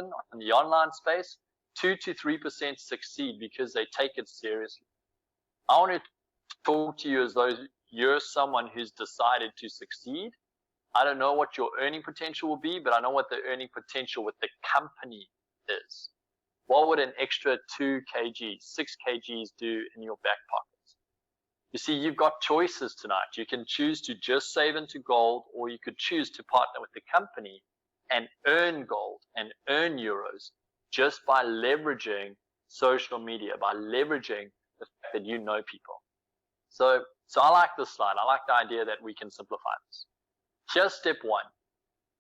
competition in the online space, 2 to 3% succeed because they take it seriously. I want to talk to you as though you're someone who's decided to succeed. I don't know what your earning potential will be, but I know what the earning potential with the company is. What would an extra 2 kgs, 6 kgs do in your back pocket? You see, you've got choices tonight. You can choose to just save into gold, or you could choose to partner with the company and earn gold and earn euros just by leveraging social media, by leveraging the fact that you know people. So I like this slide. I like the idea that we can simplify this. Here's step one.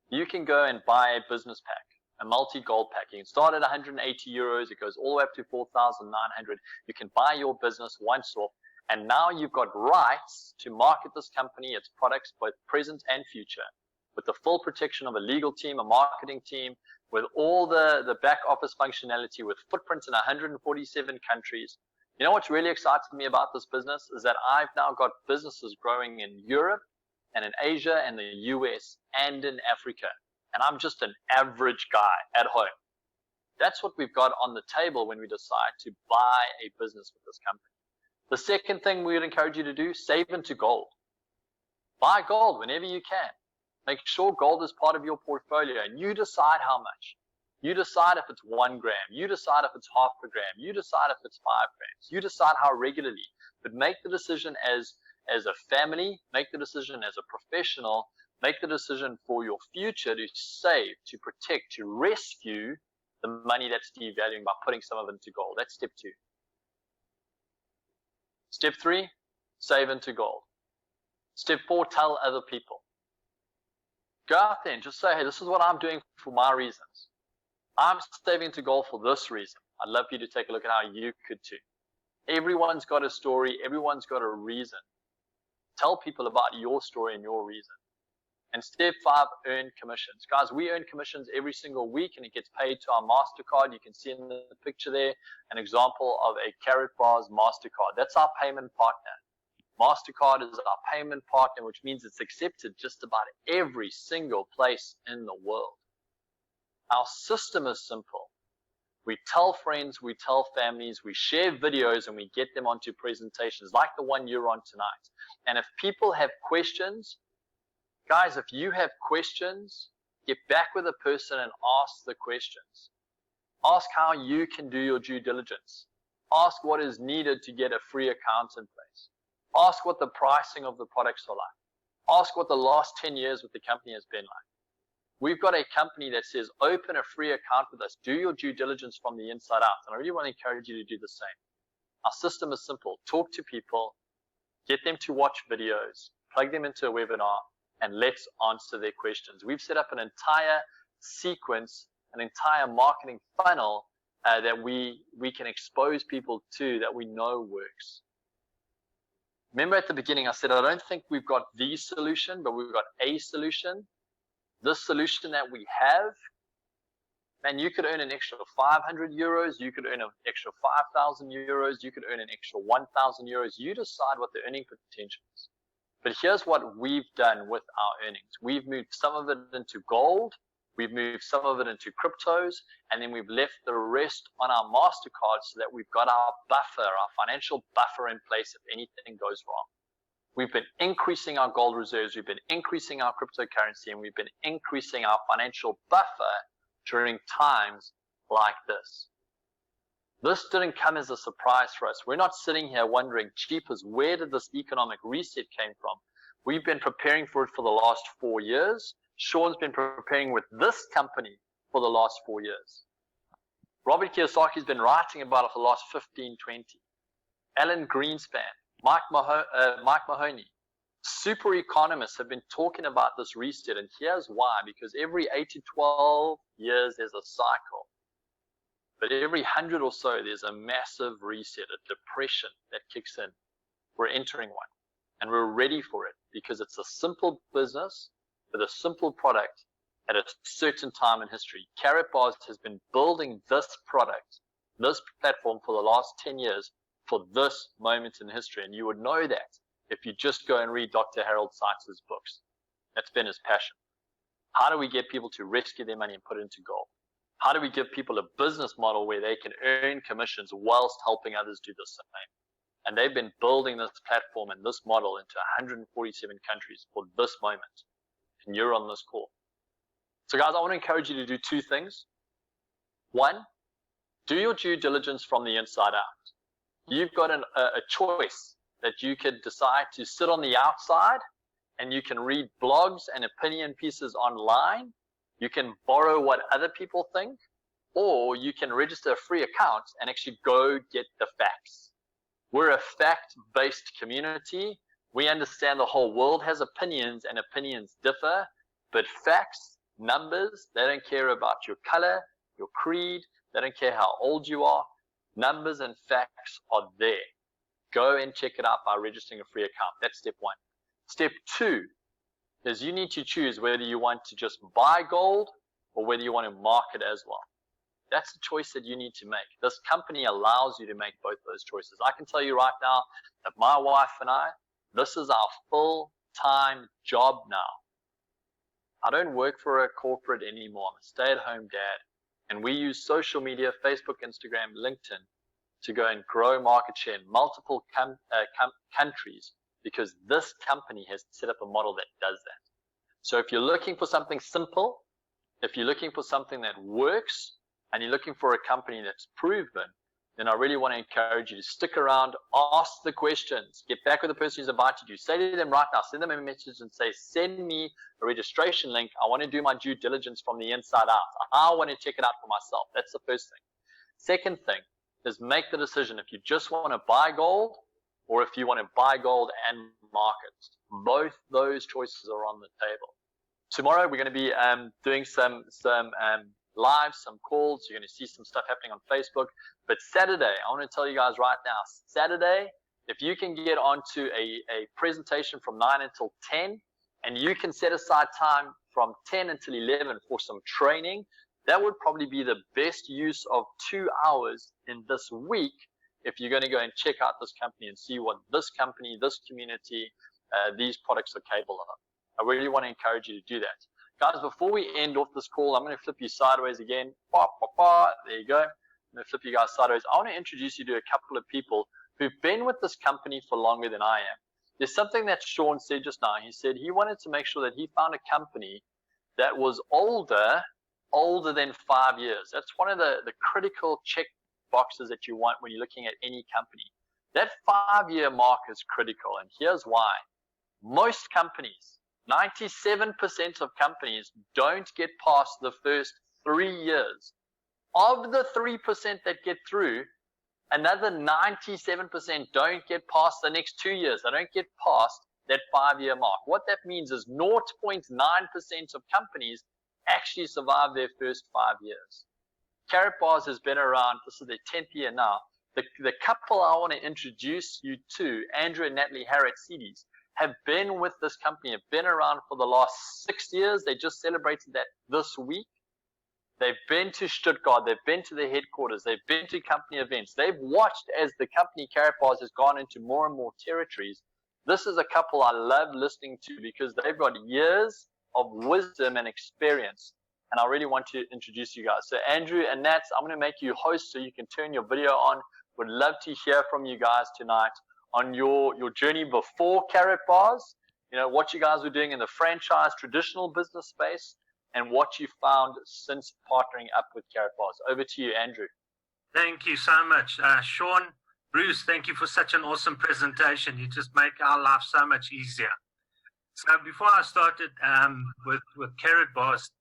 You can go and buy a business pack, a multi-gold pack. You can start at 180 euros. It goes all the way up to 4,900. You can buy your business once off. And now you've got rights to market this company, its products, both present and future, with the full protection of a legal team, a marketing team, with all the back office functionality, with footprints in 147 countries. You know what's really excited me about this business is that I've now got businesses growing in Europe and in Asia and the US and in Africa. And I'm just an average guy at home. That's what we've got on the table when we decide to buy a business with this company. The second thing we would encourage you to do, save into gold. Buy gold whenever you can. Make sure gold is part of your portfolio, and you decide how much. You decide if it's 1 gram. You decide if it's half a gram. You decide if it's 5 grams. You decide how regularly. But make the decision as a family, make the decision as a professional, make the decision for your future to save, to protect, to rescue the money that's devaluing by putting some of it into gold. That's step 2. Step 3, save into gold. Step 4, tell other people. Go out there and just say, hey, this is what I'm doing for my reasons. I'm saving into gold for this reason. I'd love for you to take a look at how you could too. Everyone's got a story. Everyone's got a reason. Tell people about your story and your reason. And step 5, earn commissions. Guys, we earn commissions every single week, and it gets paid to our MasterCard. You can see in the picture there an example of a KaratBars MasterCard. That's our payment partner. MasterCard is our payment partner, which means it's accepted just about every single place in the world. Our system is simple. We tell friends, we tell families, we share videos, and we get them onto presentations like the one you're on tonight. And if people have questions, guys, if you have questions, get back with a person and ask the questions. Ask how you can do your due diligence. Ask what is needed to get a free account in place. Ask what the pricing of the products are like. Ask what the last 10 years with the company has been like. We've got a company that says, open a free account with us. Do your due diligence from the inside out. And I really want to encourage you to do the same. Our system is simple. Talk to people, get them to watch videos, plug them into a webinar, and let's answer their questions. We've set up an entire sequence, an entire marketing funnel that we can expose people to that we know works. Remember at the beginning I said I don't think we've got the solution, but we've got a solution. This solution that we have, man, you could earn an extra 500 euros, you could earn an extra 5,000 euros, you could earn an extra 1,000 euros. You decide what the earning potential is. But here's what we've done with our earnings. We've moved some of it into gold, we've moved some of it into cryptos, and then we've left the rest on our MasterCard so that we've got our buffer, our financial buffer in place if anything goes wrong. We've been increasing our gold reserves, we've been increasing our cryptocurrency, and we've been increasing our financial buffer during times like this. This didn't come as a surprise for us. We're not sitting here wondering, jeepers, where did this economic reset came from? We've been preparing for it for the last 4 years. Sean's been preparing with this company for the last 4 years. Robert Kiyosaki's been writing about it for the last 15, 20. Alan Greenspan, Mike Mahoney, super economists have been talking about this reset, and here's why. Because every 8 to 12 years there's a cycle. But every 100 or so, there's a massive reset, a depression that kicks in. We're entering one, and we're ready for it because it's a simple business with a simple product at a certain time in history. KaratBars has been building this product, this platform for the last 10 years for this moment in history. And you would know that if you just go and read Dr. Harold Seitz's books. That's been his passion. How do we get people to rescue their money and put it into gold? How do we give people a business model where they can earn commissions whilst helping others do the same? And they've been building this platform and this model into 147 countries for this moment. And you're on this call. So guys, I want to encourage you to do two things. One, do your due diligence from the inside out. You've got a choice that you could decide to sit on the outside and you can read blogs and opinion pieces online. You can borrow what other people think, or you can register a free account and actually go get the facts. We're a fact-based community. We understand the whole world has opinions and opinions differ, but facts, numbers, they don't care about your color, your creed, they don't care how old you are. Numbers and facts are there. Go and check it out by registering a free account. That's step one. Step two is you need to choose whether you want to just buy gold or whether you want to market as well. That's the choice that you need to make. This company allows you to make both those choices. I can tell you right now that my wife and I, this is our full-time job now. I don't work for a corporate anymore. I'm a stay-at-home dad. And we use social media, Facebook, Instagram, LinkedIn, to go and grow market share in multiple countries because this company has set up a model that does that. So if you're looking for something simple, if you're looking for something that works, and you're looking for a company that's proven, then I really want to encourage you to stick around, ask the questions, get back with the person who's invited you. Say to them right now, send them a message and say, send me a registration link. I want to do my due diligence from the inside out. I want to check it out for myself. That's the first thing. Second thing is make the decision if you just want to buy gold or if you want to buy gold and market. Both those choices are on the table. Tomorrow we're going to be doing some live, some calls. You're going to see some stuff happening on Facebook. But Saturday, I want to tell you guys right now, Saturday, if you can get onto a presentation from 9 until 10, and you can set aside time from 10 until 11 for some training, that would probably be the best use of 2 hours in this week if you're going to go and check out this company and see what this company, this community, these products are capable of. I really want to encourage you to do that. Guys, before we end off this call, I'm going to flip you sideways again. There you go. I'm going to flip you guys sideways. I want to introduce you to a couple of people who've been with this company for longer than I am. There's something that Sean said just now. He said he wanted to make sure that he found a company that was older than 5 years. That's one of the critical check boxes that you want when you're looking at any company. That 5-year mark is critical, and here's why. Most companies, 97% of companies don't get past the first 3 years. Of the 3% that get through, another 97% don't get past the next 2 years. They don't get past that 5-year mark. What that means is 0.9% of companies actually survive their first 5 years. KaratBars has been around, this is their 10th year now. The couple I want to introduce you to, Andrew and Natalie Harrod-Cedis, have been with this company, have been around for the last 6 years. They just celebrated that this week. They've been to Stuttgart. They've been to the headquarters. They've been to company events. They've watched as the company KaratBars has gone into more and more territories. This is a couple I love listening to because they've got years of wisdom and experience. And I really want to introduce you guys. So Andrew and Nat, I'm going to make you hosts so you can turn your video on. Would love to hear from you guys tonight on your journey before KaratBars, you know, what you guys were doing in the franchise traditional business space, and what you found since partnering up with KaratBars. Over to you, Andrew. Thank you so much. Sean, Bruce, thank you for such an awesome presentation. You just make our life so much easier. So before I started with KaratBars,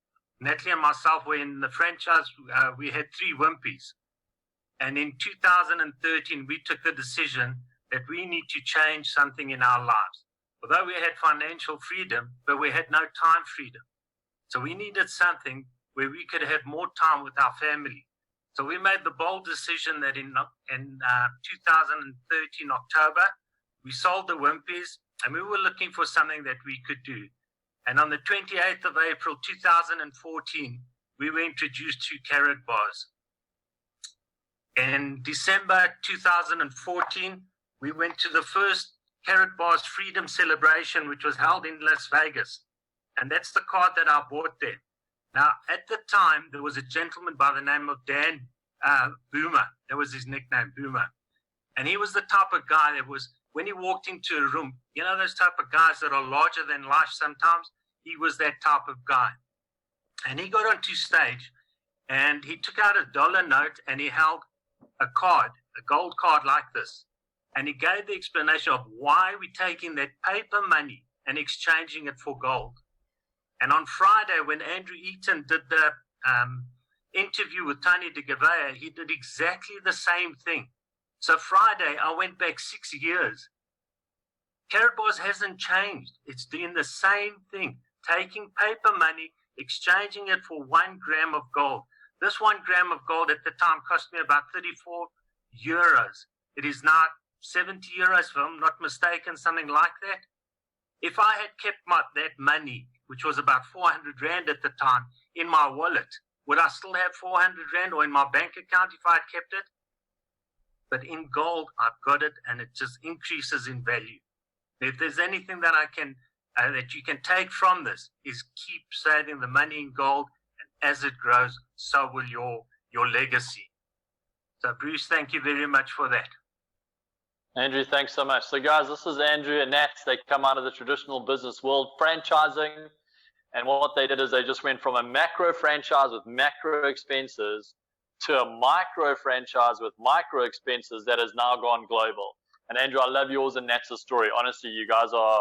Natalie and myself were in the franchise. We had 3 Wimpies. And in 2013, we took the decision that we need to change something in our lives. Although we had financial freedom, but we had no time freedom. So we needed something where we could have more time with our family. So we made the bold decision that in 2013 October, we sold the Wimpies, and we were looking for something that we could do. And on the 28th of April 2014, we were introduced to KaratBars. In December 2014, we went to the first KaratBars Freedom Celebration, which was held in Las Vegas. And that's the card that I bought there. Now, at the time, there was a gentleman by the name of Dan Boomer. That was his nickname, Boomer. And he was the type of guy that was, when he walked into a room, you know those type of guys that are larger than life sometimes? He was that type of guy. And he got onto stage and he took out $1 note and he held a card, a gold card like this. And he gave the explanation of why we're taking that paper money and exchanging it for gold. And on Friday, when Andrew Eaton did the interview with Tony de Gavea, he did exactly the same thing. So Friday, I went back 6 years. KaratBars hasn't changed. It's doing the same thing, taking paper money, exchanging it for 1 gram of gold. This 1 gram of gold at the time cost me about 34 euros. It is now 70 euros, if I'm not mistaken, something like that. If I had kept that money, which was about 400 Rand at the time, in my wallet, would I still have 400 Rand, or in my bank account if I had kept it? But in gold, I've got it, and it just increases in value. If there's anything that I can, that you can take from this, is keep saving the money in gold, and as it grows, so will your legacy. So, Bruce, thank you very much for that. Andrew, thanks so much. So, guys, this is Andrew and Nat. They come out of the traditional business world, franchising, and what they did is they just went from a macro franchise with macro expenses to a micro franchise with micro expenses that has now gone global. And Andrew, I love yours and Nat's story. Honestly, you guys are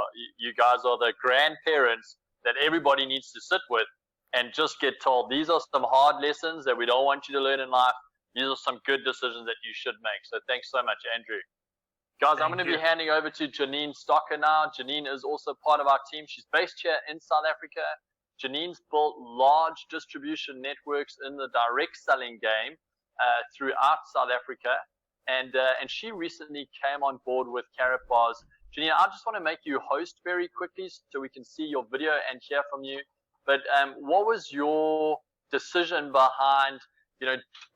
the grandparents that everybody needs to sit with and just get told, these are some hard lessons that we don't want you to learn in life. These are some good decisions that you should make. So thanks so much, Andrew. Guys, I'm going to be handing over to Janine Stocker now. Janine is also part of our team. She's based here in South Africa. Janine's built large distribution networks in the direct selling game throughout South Africa. And she recently came on board with KaratBars. Janine, I just want to make you host very quickly so we can see your video and hear from you. But what was your decision behind,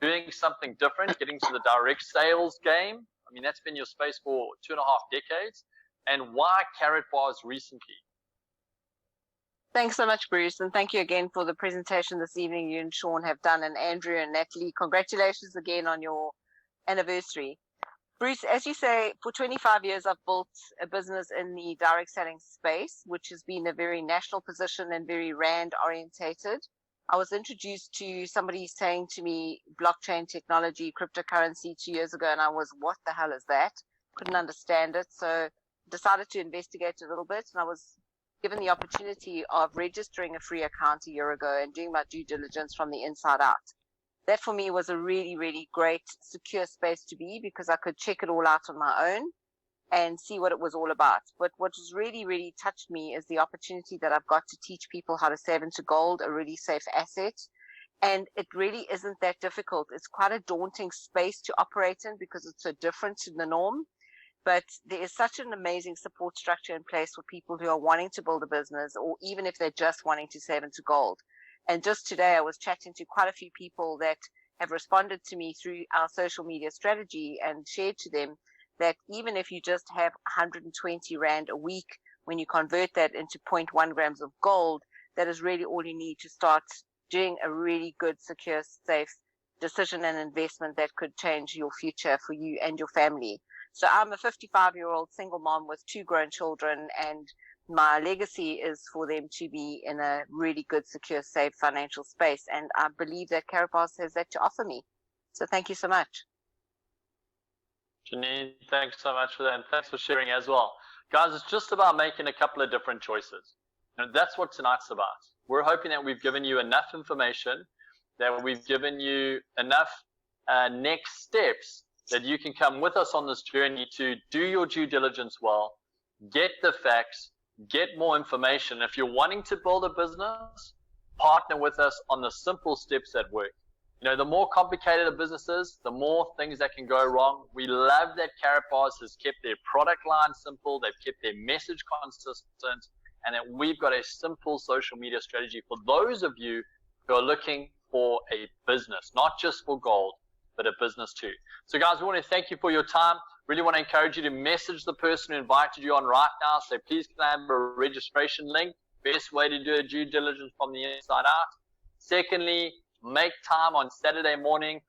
doing something different, getting to the direct sales game? I mean, that's been your space for 2.5 decades. And why KaratBars recently? Thanks so much, Bruce. And thank you again for the presentation this evening you and Sean have done. And Andrew and Natalie, congratulations again on your anniversary. Bruce, as you say, for 25 years, I've built a business in the direct selling space, which has been a very national position and very Rand orientated. I was introduced to somebody saying to me, blockchain technology, cryptocurrency 2 years ago, and I was, what the hell is that? Couldn't understand it. So decided to investigate a little bit, and I was given the opportunity of registering a free account a year ago and doing my due diligence from the inside out. That for me was a really, really great, secure space to be, because I could check it all out on my own and see what it was all about. But what has really, really touched me is the opportunity that I've got to teach people how to save into gold, a really safe asset. And it really isn't that difficult. It's quite a daunting space to operate in because it's so different to the norm. But there is such an amazing support structure in place for people who are wanting to build a business, or even if they're just wanting to save into gold. And just today, I was chatting to quite a few people that have responded to me through our social media strategy and shared to them that even if you just have 120 Rand a week, when you convert that into 0.1 grams of gold, that is really all you need to start doing a really good, secure, safe decision and investment that could change your future for you and your family. So I'm a 55-year-old single mom with 2 grown children, and my legacy is for them to be in a really good, secure, safe financial space. And I believe that KaratBars has that to offer me. So thank you so much. Janine, thanks so much for that, and thanks for sharing as well. Guys, it's just about making a couple of different choices. And that's what tonight's about. We're hoping that we've given you enough information, that we've given you enough next steps that you can come with us on this journey to do your due diligence well, get the facts, get more information. If you're wanting to build a business, partner with us on the simple steps that work. The more complicated a business is, the more things that can go wrong. We love that KaratBars has kept their product line simple, they've kept their message consistent, and that we've got a simple social media strategy for those of you who are looking for a business, not just for gold, but a business too. So guys, we want to thank you for your time. Really want to encourage you to message the person who invited you on right now. So please can I have a registration link? Best way to do a due diligence from the inside out. Secondly, make time on Saturday morning